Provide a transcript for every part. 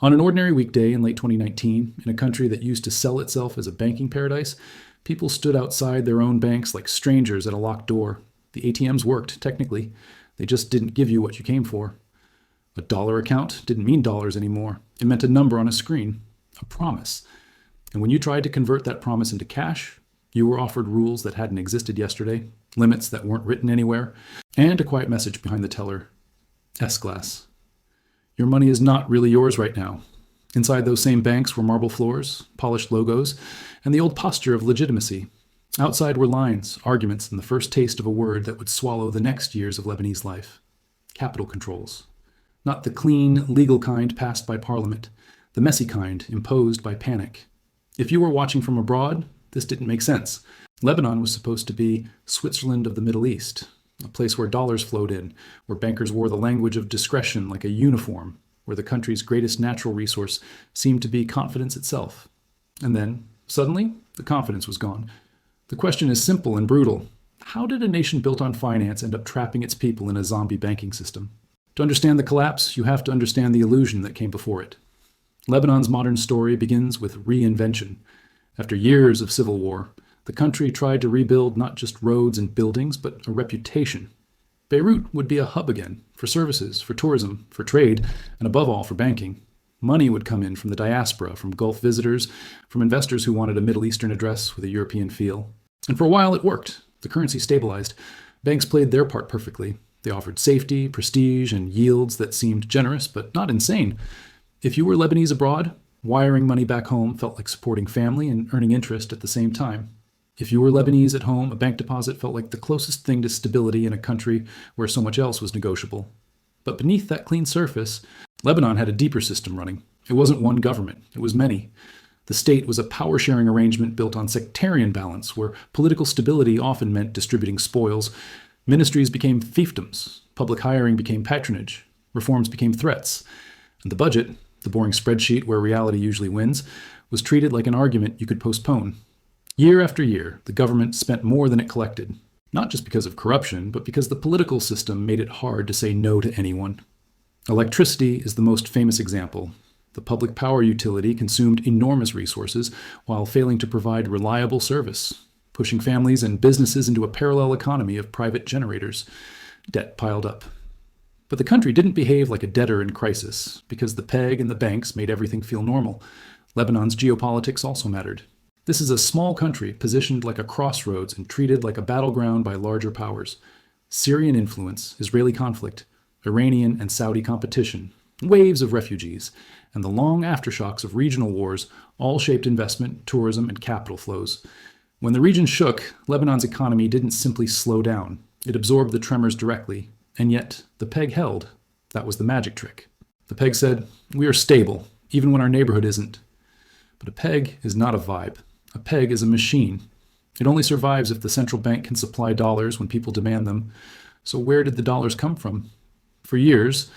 On an ordinary weekday in late 2019, in a country that used to sell itself as a banking paradise, people stood outside their own banks like strangers at a locked door. The ATMs worked, technically. They just didn't give you what you came for. A dollar account didn't mean dollars anymore. It meant a number on a screen, a promise. And when you tried to convert that promise into cash, you were offered rules that hadn't existed yesterday, limits that weren't written anywhere, and a quiet message behind the teller. S-Class. Your money is not really yours right now. Inside those same banks were marble floors, polished logos, and the old posture of legitimacy. Outside were lines, arguments, and the first taste of a word that would swallow the next years of Lebanese life. Capital controls. Not the clean, legal kind passed by Parliament, the messy kind imposed by panic. If you were watching from abroad, this didn't make sense. Lebanon was supposed to be Switzerland of the Middle East, a place where dollars flowed in, where bankers wore the language of discretion like a uniform, where the country's greatest natural resource seemed to be confidence itself. And then, suddenly, the confidence was gone. The question is simple and brutal. How did a nation built on finance end up trapping its people in a zombie banking system? To understand the collapse, you have to understand the illusion that came before it. Lebanon's modern story begins with reinvention. After years of civil war, the country tried to rebuild not just roads and buildings, but a reputation. Beirut would be a hub again, for services, for tourism, for trade, and above all, for banking. Money would come in from the diaspora, from Gulf visitors, from investors who wanted a Middle Eastern address with a European feel. And for a while it worked. The currency stabilized. Banks played their part perfectly. They offered safety, prestige, and yields that seemed generous, but not insane. If you were Lebanese abroad, wiring money back home felt like supporting family and earning interest at the same time. If you were Lebanese at home, a bank deposit felt like the closest thing to stability in a country where so much else was negotiable. But beneath that clean surface, Lebanon had a deeper system running. It wasn't one government, it was many. The state was a power-sharing arrangement built on sectarian balance, where political stability often meant distributing spoils. Ministries became fiefdoms, public hiring became patronage, reforms became threats. And the budget, the boring spreadsheet where reality usually wins, was treated like an argument you could postpone. Year after year, the government spent more than it collected, not just because of corruption, but because the political system made it hard to say no to anyone. Electricity is the most famous example. The public power utility consumed enormous resources while failing to provide reliable service, pushing families and businesses into a parallel economy of private generators. Debt piled up. But the country didn't behave like a debtor in crisis, because the peg and the banks made everything feel normal. Lebanon's geopolitics also mattered. This is a small country positioned like a crossroads and treated like a battleground by larger powers. Syrian influence, Israeli conflict, Iranian and Saudi competition, waves of refugees, and the long aftershocks of regional wars all shaped investment, tourism, and capital flows. When the region shook, Lebanon's economy didn't simply slow down. It absorbed the tremors directly, and yet the peg held. That was the magic trick. The peg said, "We are stable, even when our neighborhood isn't." But a peg is not a vibe. A peg is a machine. It only survives if the central bank can supply dollars when people demand them. So where did the dollars come from? For years,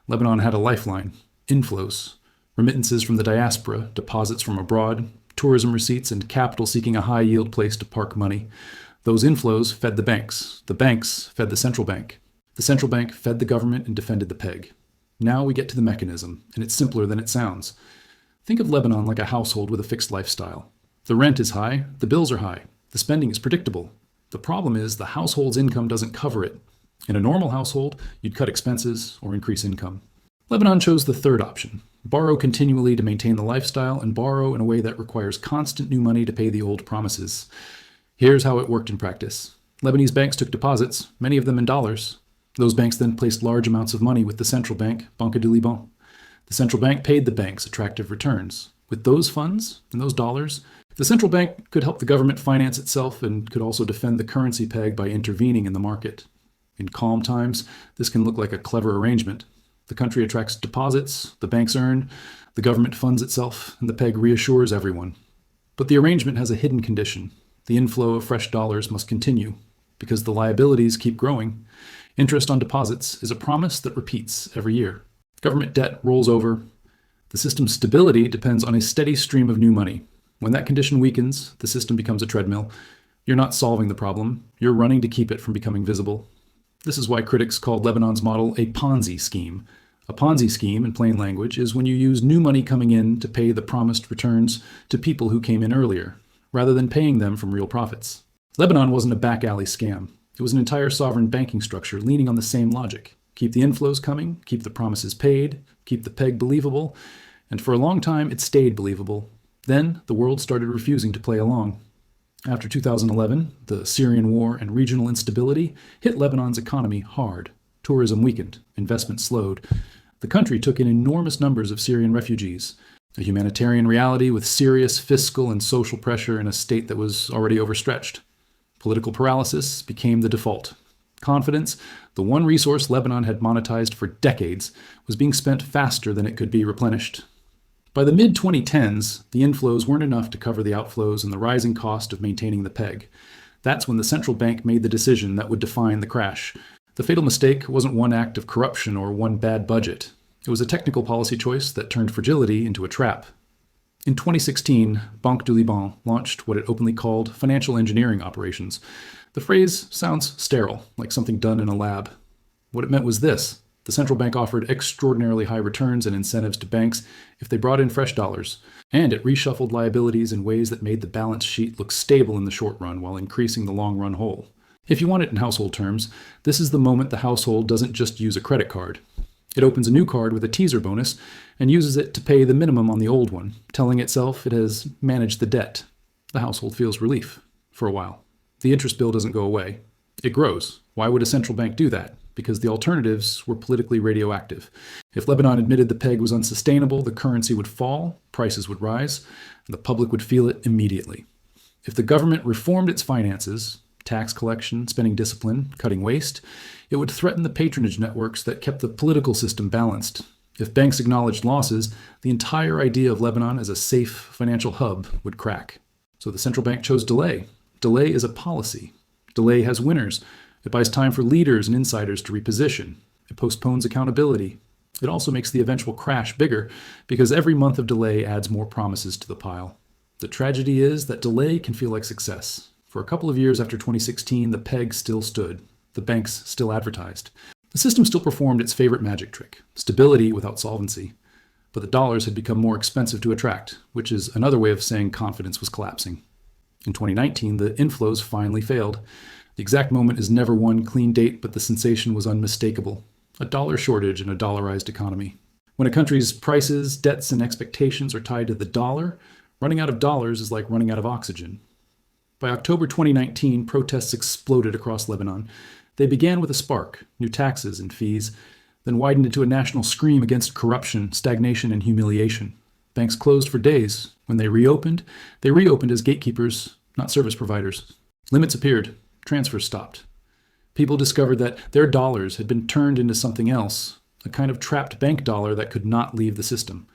Lebanon had a lifeline: inflows, remittances from the diaspora, deposits from abroad, tourism receipts, and capital seeking a high-yield place to park money. Those inflows fed the banks. The banks fed the central bank. The central bank fed the government and defended the peg. Now we get to the mechanism, and it's simpler than it sounds. Think of Lebanon like a household with a fixed lifestyle. The rent is high, the bills are high, the spending is predictable. The problem is the household's income doesn't cover it. In a normal household, you'd cut expenses or increase income. Lebanon chose the third option: borrow continually to maintain the lifestyle and borrow in a way that requires constant new money to pay the old promises. Here's how it worked in practice. Lebanese banks took deposits, many of them in dollars. Those banks then placed large amounts of money with the central bank, Banque du Liban. The central bank paid the banks attractive returns. With those funds and those dollars, the central bank could help the government finance itself and could also defend the currency peg by intervening in the market. In calm times, this can look like a clever arrangement. The country attracts deposits, the banks earn, the government funds itself, and the peg reassures everyone. But the arrangement has a hidden condition. The inflow of fresh dollars must continue, because the liabilities keep growing. Interest on deposits is a promise that repeats every year. Government debt rolls over. The system's stability depends on a steady stream of new money. When that condition weakens, the system becomes a treadmill. You're not solving the problem. You're running to keep it from becoming visible. This is why critics called Lebanon's model a Ponzi scheme. A Ponzi scheme, in plain language, is when you use new money coming in to pay the promised returns to people who came in earlier, rather than paying them from real profits. Lebanon wasn't a back alley scam. It was an entire sovereign banking structure leaning on the same logic. Keep the inflows coming, keep the promises paid, keep the peg believable, and for a long time it stayed believable. Then the world started refusing to play along. After 2011, the Syrian war and regional instability hit Lebanon's economy hard. Tourism weakened, investment slowed. The country took in enormous numbers of Syrian refugees, a humanitarian reality with serious fiscal and social pressure in a state that was already overstretched. Political paralysis became the default. Confidence, the one resource Lebanon had monetized for decades, was being spent faster than it could be replenished. By the mid-2010s, the inflows weren't enough to cover the outflows and the rising cost of maintaining the peg. That's when the central bank made the decision that would define the crash. The fatal mistake wasn't one act of corruption or one bad budget. It was a technical policy choice that turned fragility into a trap. In 2016, Banque du Liban launched what it openly called financial engineering operations. The phrase sounds sterile, like something done in a lab. What it meant was this: the central bank offered extraordinarily high returns and incentives to banks if they brought in fresh dollars, and it reshuffled liabilities in ways that made the balance sheet look stable in the short run while increasing the long-run hole. If you want it in household terms, this is the moment the household doesn't just use a credit card. It opens a new card with a teaser bonus and uses it to pay the minimum on the old one, telling itself it has managed the debt. The household feels relief for a while. The interest bill doesn't go away. It grows. Why would a central bank do that? Because the alternatives were politically radioactive. If Lebanon admitted the peg was unsustainable, the currency would fall, prices would rise, and the public would feel it immediately. If the government reformed its finances, tax collection, spending discipline, cutting waste, it would threaten the patronage networks that kept the political system balanced. If banks acknowledged losses, the entire idea of Lebanon as a safe financial hub would crack. So the central bank chose delay. Delay is a policy. Delay has winners. It buys time for leaders and insiders to reposition. It postpones accountability. It also makes the eventual crash bigger because every month of delay adds more promises to the pile. The tragedy is that delay can feel like success. For a couple of years after 2016, the peg still stood. The banks still advertised. The system still performed its favorite magic trick: stability without solvency. But the dollars had become more expensive to attract, which is another way of saying confidence was collapsing. In 2019, the inflows finally failed. The exact moment is never one clean date, but the sensation was unmistakable. A dollar shortage in a dollarized economy. When a country's prices, debts, and expectations are tied to the dollar, running out of dollars is like running out of oxygen. By October 2019, protests exploded across Lebanon. They began with a spark, new taxes and fees, then widened into a national scream against corruption, stagnation, and humiliation. Banks closed for days. When they reopened as gatekeepers, not service providers. Limits appeared. Transfers stopped. People discovered that their dollars had been turned into something else, a kind of trapped bank dollar that could not leave the system.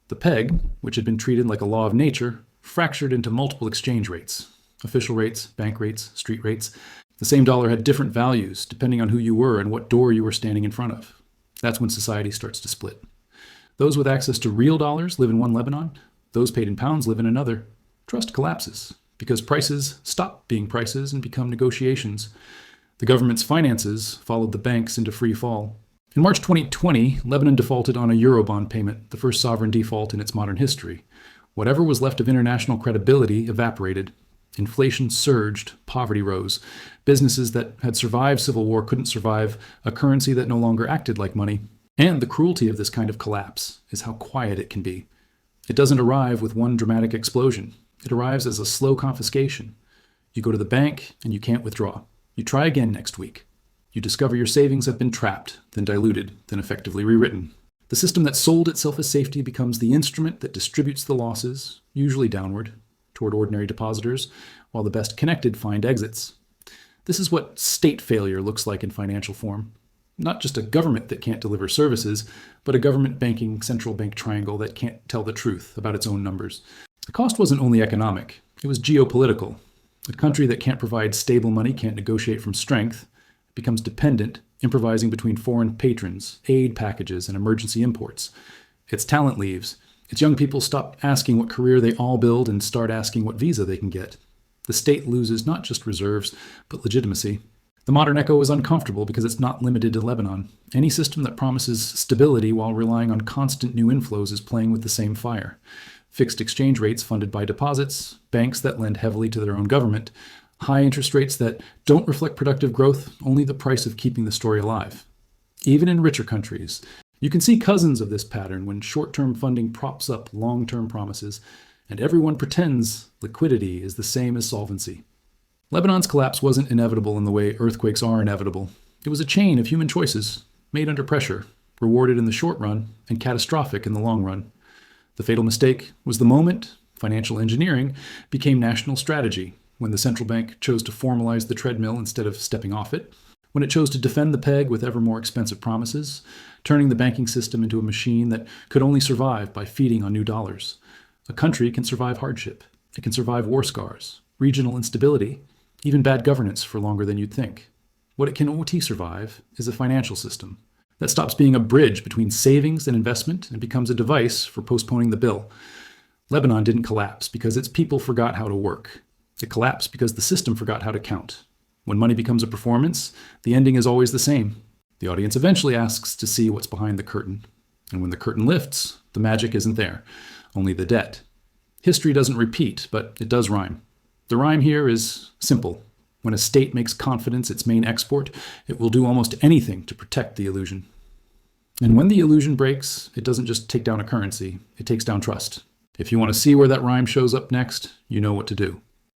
The peg, which had been treated like a law of nature, fractured into multiple exchange rates. Official rates, bank rates, street rates. The same dollar had different values depending on who you were and what door you were standing in front of. That's when society starts to split. Those with access to real dollars live in one Lebanon. Those paid in pounds live in another. Trust collapses because prices stop being prices and become negotiations. The government's finances followed the banks into free fall. In March 2020, Lebanon defaulted on a Eurobond payment, the first sovereign default in its modern history. Whatever was left of international credibility evaporated. Inflation surged, poverty rose. Businesses that had survived civil war couldn't survive a currency that no longer acted like money. And the cruelty of this kind of collapse is how quiet it can be. It doesn't arrive with one dramatic explosion. It arrives as a slow confiscation. You go to the bank and you can't withdraw. You try again next week. You discover your savings have been trapped, then diluted, then effectively rewritten. The system that sold itself as safety becomes the instrument that distributes the losses, usually downward, toward ordinary depositors, while the best connected find exits. This is what state failure looks like in financial form. Not just a government that can't deliver services, but a government banking central bank triangle that can't tell the truth about its own numbers. The cost wasn't only economic, it was geopolitical. A country that can't provide stable money, can't negotiate from strength, becomes dependent, improvising between foreign patrons, aid packages, and emergency imports. Its talent leaves. Its young people stop asking what career they all build and start asking what visa they can get. The state loses not just reserves, but legitimacy. The modern echo is uncomfortable because it's not limited to Lebanon. Any system that promises stability while relying on constant new inflows is playing with the same fire. Fixed exchange rates funded by deposits, banks that lend heavily to their own government, high interest rates that don't reflect productive growth, only the price of keeping the story alive. Even in richer countries, you can see cousins of this pattern when short-term funding props up long-term promises, and everyone pretends liquidity is the same as solvency. Lebanon's collapse wasn't inevitable in the way earthquakes are inevitable. It was a chain of human choices, made under pressure, rewarded in the short run, and catastrophic in the long run. The fatal mistake was the moment financial engineering became national strategy, when the central bank chose to formalize the treadmill instead of stepping off it, when it chose to defend the peg with ever more expensive promises, turning the banking system into a machine that could only survive by feeding on new dollars. A country can survive hardship. It can survive war scars, regional instability, even bad governance for longer than you'd think. What it can OT survive is a financial system that stops being a bridge between savings and investment and becomes a device for postponing the bill. Lebanon didn't collapse because its people forgot how to work. It collapsed because the system forgot how to count. When money becomes a performance, the ending is always the same. The audience eventually asks to see what's behind the curtain. And when the curtain lifts, the magic isn't there, only the debt. History doesn't repeat, but it does rhyme. The rhyme here is simple. When a state makes confidence its main export, it will do almost anything to protect the illusion. And when the illusion breaks, it doesn't just take down a currency, it takes down trust. If you want to see where that rhyme shows up next, you know what to do.